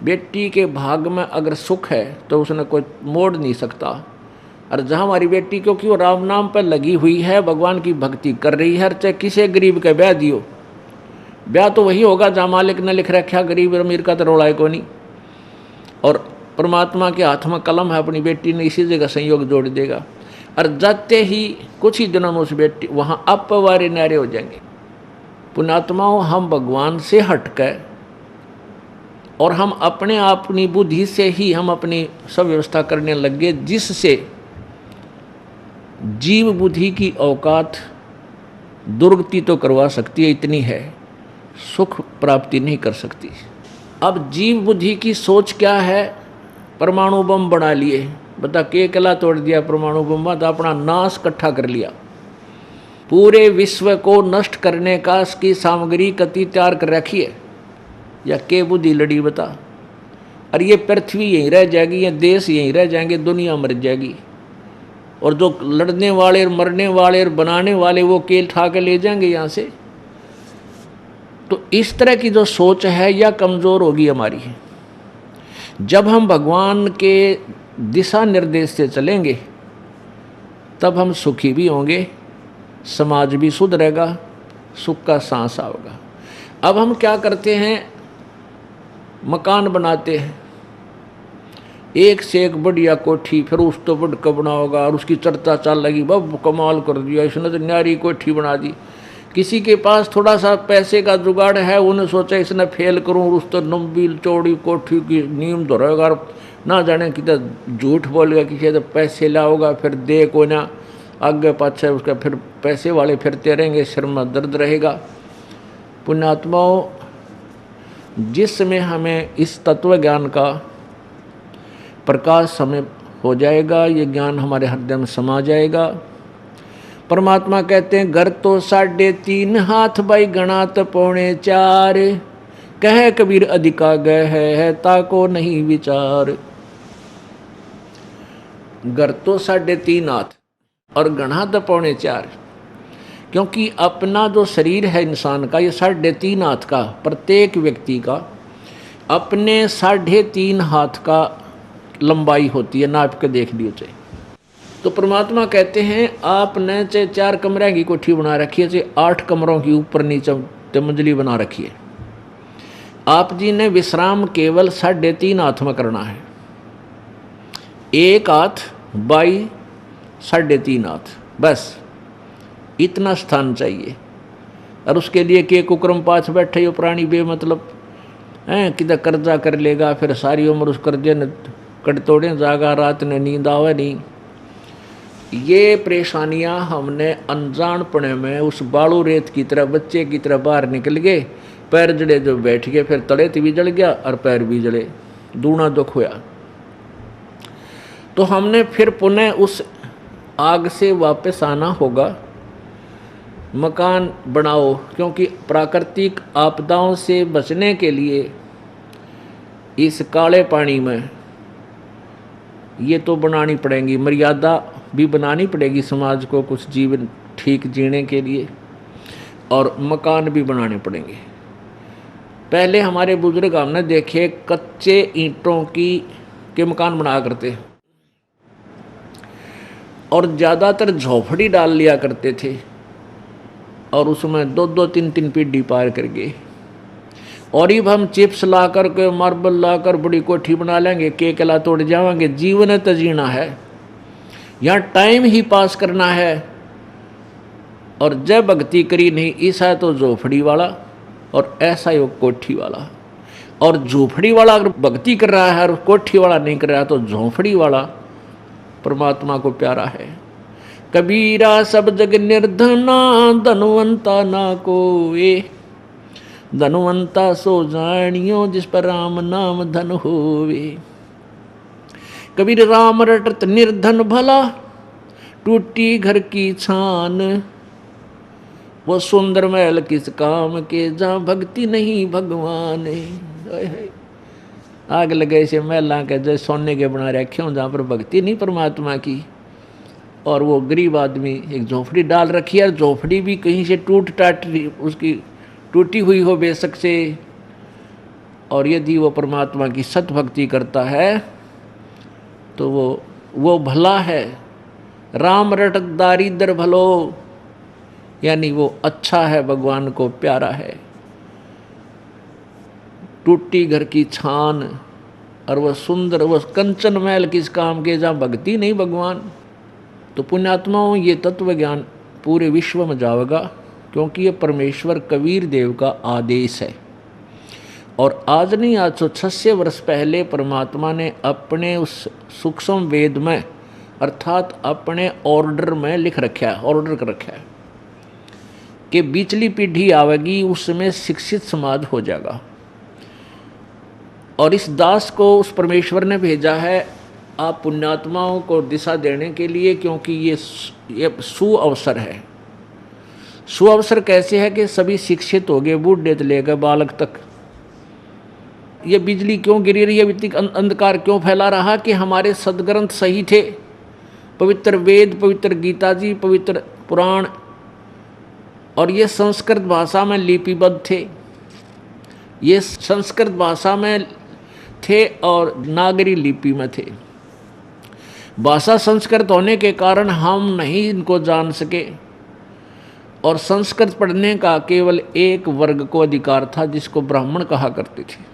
बेटी के भाग में अगर सुख है तो उसने कोई मोड़ नहीं सकता। और जहाँ हमारी बेटी, क्योंकि वो राम नाम पर लगी हुई है, भगवान की भक्ति कर रही है, चाहे किसी गरीब के ब्याह दियो, ब्याह तो वही होगा जहाँ मालिक ने लिख रखा, गरीब अमीर का तो रोड़ा है को नहीं। और परमात्मा के हाथ में कलम है, अपनी बेटी ने इसी जगह संयोग जोड़ देगा। और जाते ही कुछ ही दिनों में उस बेटी वहाँ अपवारे नारे हो जाएंगे। पुण्यात्माओं, हम भगवान से हटकर और हम अपने अपनी बुद्धि से ही हम अपनी सब व्यवस्था करने लग गए, जिससे जीव बुद्धि की औकात दुर्गति तो करवा सकती है, इतनी है, सुख प्राप्ति नहीं कर सकती। अब जीव बुद्धि की सोच क्या है? परमाणु बम बना लिए, बता के कला तोड़ दिया परमाणु बम, तो अपना नाश इकट्ठा कर लिया। पूरे विश्व को नष्ट करने का इसकी सामग्री कति तैयार कर रखी है, या के बुद्धि लड़ी बता। और ये पृथ्वी यहीं रह जाएगी, ये देश यहीं रह जाएंगे, दुनिया मर जाएगी। और जो लड़ने वाले, मरने वाले और बनाने वाले, वो केल ठा के ले जाएंगे यहाँ से। तो इस तरह की जो सोच है यह कमज़ोर होगी हमारी। जब हम भगवान के दिशा निर्देश से चलेंगे तब हम सुखी भी होंगे, समाज भी सुधरेगा, सुख का सांस आएगा। अब हम क्या करते हैं? मकान बनाते हैं, एक से एक बढ़िया कोठी, फिर उस तो बढ़ कर बनाओगा और उसकी चर्चा चल लगी, बब कमाल कर दिया इसने तो, न्यारी कोठी बना दी। किसी के पास थोड़ा सा पैसे का जुगाड़ है, उन्हें सोचा इसने फेल करूं, उस तो लंबी चौड़ी कोठी की नींव धरेगा, ना जाने कितना झूठ बोलेगा, किसी तो पैसे लाओगा, फिर दे को ना आगे पाछे उसका, फिर पैसे वाले फिरते रहेंगे, सिर में दर्द रहेगा। पुण्यात्माओं, जिस समय हमें इस तत्व ज्ञान का प्रकाश हमें हो जाएगा, ये ज्ञान हमारे हृदय में समा जाएगा। परमात्मा कहते हैं, घर तो 3.5 हाथ भाई गणात 4.25, कह कबीर अधिका गए है ताको नहीं विचार। घर तो 3.5 हाथ और गणा तो 4.25, क्योंकि अपना जो शरीर है इंसान का, ये 3.5 हाथ का, प्रत्येक व्यक्ति का अपने 3.5 हाथ का लंबाई होती है, नाप के देख लियो चाहे। तो परमात्मा कहते हैं, आपने चाहे 4 कमरे की कोठी बना रखी है, चाहे 8 कमरों की ऊपर नीचे मंजिली बना रखी है, आप जी ने विश्राम केवल 3.5 हाथ में करना है। 1 हाथ बाई 3.5 हाथ, बस इतना स्थान चाहिए। और उसके लिए के कुक्रम पाछ बैठे हो प्राणी बेमतलब हैं, किधर कर्जा कर लेगा, फिर सारी उम्र उस कर्जे ने कट तोड़े जागा, रात ने नींद आवे नहीं। ये परेशानियां हमने अनजानपने में उस बालू रेत की तरह, बच्चे की तरह बाहर निकल गए, पैर जड़े जो बैठ गए, फिर तले भी जल गया और पैर भी जले, दूना दुख हुआ। तो हमने फिर पुनः उस आग से वापस आना होगा। मकान बनाओ, क्योंकि प्राकृतिक आपदाओं से बचने के लिए इस काले पानी में ये तो बनानी पड़ेगी, मर्यादा भी बनानी पड़ेगी समाज को कुछ जीवन ठीक जीने के लिए, और मकान भी बनाने पड़ेंगे। पहले हमारे बुजुर्ग हमने देखे कच्चे ईंटों के मकान बनाया करते और ज़्यादातर झोपड़ी डाल लिया करते थे, और उसमें 2-2, 3-3 पीढ़ी पार कर गए। और अब हम चिप्स ला कर के, मार्बल ला कर बड़ी कोठी बना लेंगे, के कला तोड़ जाएंगे। जीवन तो जीना है, यहाँ टाइम ही पास करना है। और जब भक्ति करी नहीं, ऐसा तो झोपड़ी वाला और ऐसा ही वो कोठी वाला। और झोपड़ी वाला अगर भक्ति कर रहा है और कोठी वाला नहीं कर रहा, तो झोपड़ी वाला परमात्मा को प्यारा है। कबीरा सब जग निर्धना, धनवंता ना कोए, धनवंता सो जानियो जिस पर राम नाम धन होवे। कबीर राम रटत निर्धन भला, टूटी घर की छान, वो सुंदर महल किस काम के, जहाँ भक्ति नहीं भगवान। आग लगे से महला के जो सोने के बना रखे हों, जहाँ पर भक्ति नहीं परमात्मा की। और वो गरीब आदमी एक झोपड़ी डाल रखी है, और झोपड़ी भी कहीं से टूट टाट उसकी टूटी हुई हो बेशक से, और यदि वो परमात्मा की सत भक्ति करता है तो वो भला है। राम रटत दारिद्र भलो, यानी वो अच्छा है, भगवान को प्यारा है। टूटी घर की छान, और वह सुंदर, वह कंचन महल किस काम के जहाँ भक्ति नहीं भगवान। तो पुण्यात्माओं, ये तत्व ज्ञान पूरे विश्व में जाएगा, क्योंकि ये परमेश्वर कबीर देव का आदेश है। और आज नहीं, आज 106 वर्ष पहले परमात्मा ने अपने उस सूक्ष्म वेद में, अर्थात अपने ऑर्डर में लिख रखा है, ऑर्डर कर रखा है कि बीचली पीढ़ी आवेगी, उसमें शिक्षित समाज हो जाएगा। और इस दास को उस परमेश्वर ने भेजा है आप पुण्यात्माओं को दिशा देने के लिए, क्योंकि ये सुअवसर है। सुअवसर कैसे है कि सभी शिक्षित हो गए, बूढ़े से लेकर बालक तक। ये बिजली क्यों गिरी रही है, इतनी अंधकार क्यों फैला रहा, कि हमारे सदग्रंथ सही थे, पवित्र वेद, पवित्र गीता जी, पवित्र पुराण, और ये संस्कृत भाषा में लिपिबद्ध थे, ये संस्कृत भाषा में थे और नागरी लिपि में थे। भाषा संस्कृत होने के कारण हम नहीं इनको जान सके, और संस्कृत पढ़ने का केवल एक वर्ग को अधिकार था, जिसको ब्राह्मण कहा करते थे।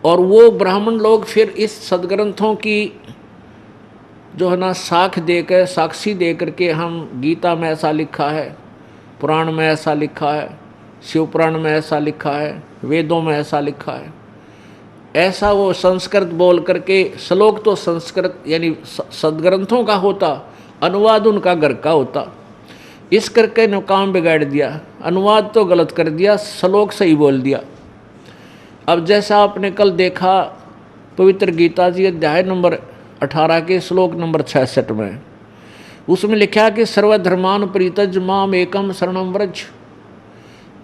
और वो ब्राह्मण लोग फिर इस सदग्रंथों की जो है ना साख देकर, साक्षी दे करके, हम गीता में ऐसा लिखा है, पुराण में ऐसा लिखा है, शिव पुराण में ऐसा लिखा है, वेदों में ऐसा लिखा है, ऐसा वो संस्कृत बोल करके, श्लोक तो संस्कृत यानी सदग्रंथों का होता, अनुवाद उनका घर का होता। इस करके ने काम बिगाड़ दिया, अनुवाद तो गलत कर दिया, श्लोक सही बोल दिया। अब जैसा आपने कल देखा पवित्र गीता जी अध्याय नंबर 18 के श्लोक नंबर 66 में, उसमें लिखा कि सर्वधर्मान परित्यज माम एकम शरणम व्रज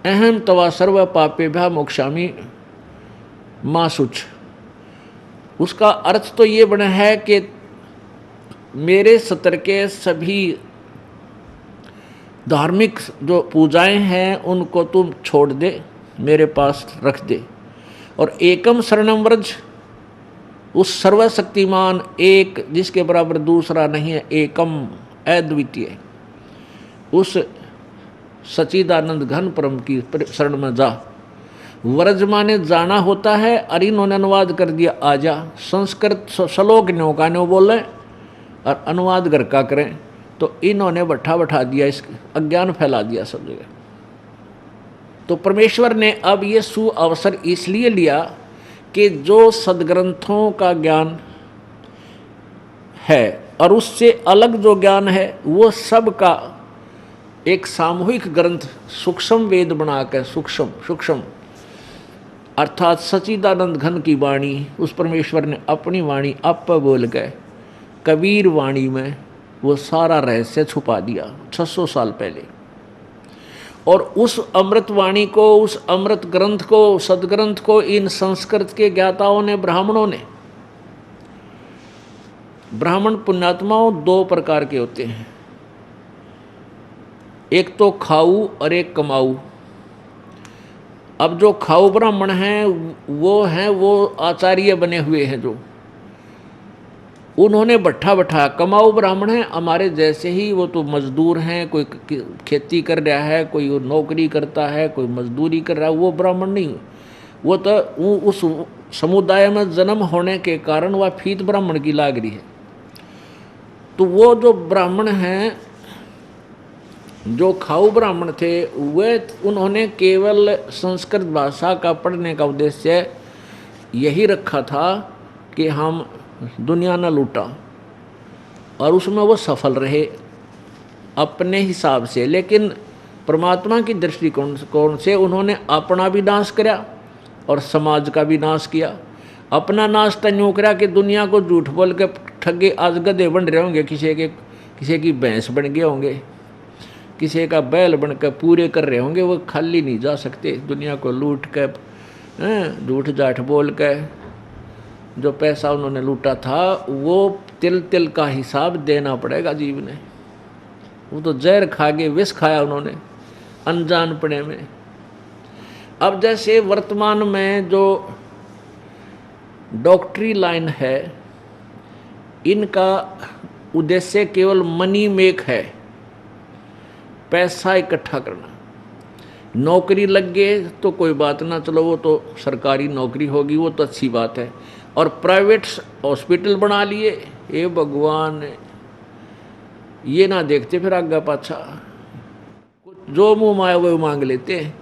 अहम तवा सर्व पापेभ्यः मोक्षामि मां शुच। उसका अर्थ तो ये बना है कि मेरे सत्र के सभी धार्मिक जो पूजाएं हैं उनको तुम छोड़ दे, मेरे पास रख दे, और एकम शरणम व्रज, उस सर्वशक्तिमान एक जिसके बराबर दूसरा नहीं है, एकम अद्वितीय, उस सच्चिदानंद घन परम की शरण में जा। व्रज माने जाना होता है, और इन्होंने अनुवाद कर दिया आजा। संस्कृत श्लोक न्यो का न्यो बोले और अनुवाद घर का करें, तो इन्होंने बैठा दिया, इस अज्ञान फैला दिया सब जगह। तो परमेश्वर ने अब ये सुअवसर इसलिए लिया कि जो सदग्रंथों का ज्ञान है और उससे अलग जो ज्ञान है, वो सब का एक सामूहिक ग्रंथ सूक्ष्म वेद बनाकर, सूक्ष्म अर्थात सच्चिदानंद घन की वाणी, उस परमेश्वर ने अपनी वाणी आप बोल गए कबीर वाणी में वो सारा रहस्य छुपा दिया 600 साल पहले। और उस अमृत वाणी को, उस अमृत ग्रंथ को, सदग्रंथ को इन संस्कृत के ज्ञाताओं ने, ब्राह्मणों ने, ब्राह्मण पुण्यात्माओं 2 प्रकार के होते हैं, एक तो खाऊ और एक कमाऊ। अब जो खाऊ ब्राह्मण हैं वो आचार्य बने हुए हैं, जो उन्होंने बैठा कमाऊ ब्राह्मण हैं हमारे जैसे ही, वो तो मजदूर हैं, कोई खेती कर रहा है, कोई नौकरी करता है, कोई मजदूरी कर रहा है, वो ब्राह्मण नहीं। वो तो उस समुदाय में जन्म होने के कारण वह फीत ब्राह्मण की लाग रही है। तो वो जो ब्राह्मण हैं, जो खाऊ ब्राह्मण थे, वे उन्होंने केवल संस्कृत भाषा का पढ़ने का उद्देश्य यही रखा था कि हम दुनिया न लूटा, और उसमें वो सफल रहे अपने हिसाब से। लेकिन परमात्मा की दृष्टिकोण से उन्होंने अपना भी नाश किया और समाज का भी नाश किया। अपना नाश तो यूँ करा कि दुनिया को झूठ बोल के ठगे आज गधे बन रहे होंगे, किसी की भैंस बन गए होंगे, किसी का बैल बनकर पूरे कर रहे होंगे, वो खाली नहीं जा सकते। दुनिया को लूट कर, झूठ जाठ बोल कर जो पैसा उन्होंने लूटा था, वो तिल तिल का हिसाब देना पड़ेगा जीव ने। वो तो जहर खा के विष खाया उन्होंने अनजानपने में। अब जैसे वर्तमान में जो डॉक्टरी लाइन है, इनका उद्देश्य केवल मनी मेक है, पैसा इकट्ठा करना। नौकरी लग गए तो कोई बात ना, चलो वो तो सरकारी नौकरी होगी, वो तो अच्छी बात है। और प्राइवेट हॉस्पिटल बना लिए, ये भगवान, ये ना देखते फिर आगे पाछा, जो मुँह माया वो मांग लेते हैं।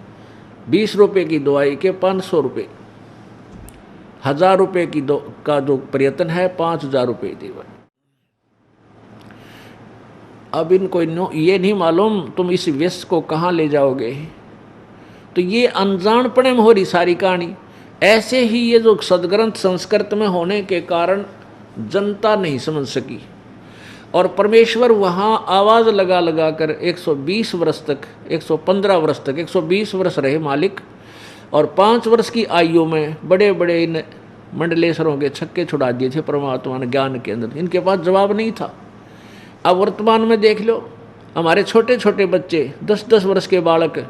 20 रुपये की दवाई के 500 रुपये, 1000 रुपये की का जो प्रयत्न है 5000 रुपये देवा। अब इनको ये नहीं मालूम तुम इस व्यस्त को कहाँ ले जाओगे, तो ये अनजानपने में हो रही सारी कहानी। ऐसे ही ये जो सदग्रंथ संस्कृत में होने के कारण जनता नहीं समझ सकी, और परमेश्वर वहाँ आवाज़ लगा लगा कर 120 वर्ष तक, 115 वर्ष तक, 120 वर्ष रहे मालिक, और 5 वर्ष की आयु में बड़े बड़े इन मंडलेश्वरों के छक्के छुड़ा दिए थे परमात्मा ने ज्ञान के अंदर। इनके पास जवाब नहीं था। अब वर्तमान में देख लो, हमारे छोटे छोटे बच्चे, 10-10 वर्ष के बालक,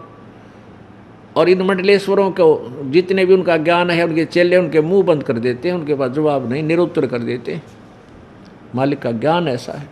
और इन मंडलेश्वरों को जितने भी उनका ज्ञान है, उनके चेले उनके मुंह बंद कर देते हैं, उनके पास जवाब नहीं, निरुत्तर कर देते हैं। मालिक का ज्ञान ऐसा है।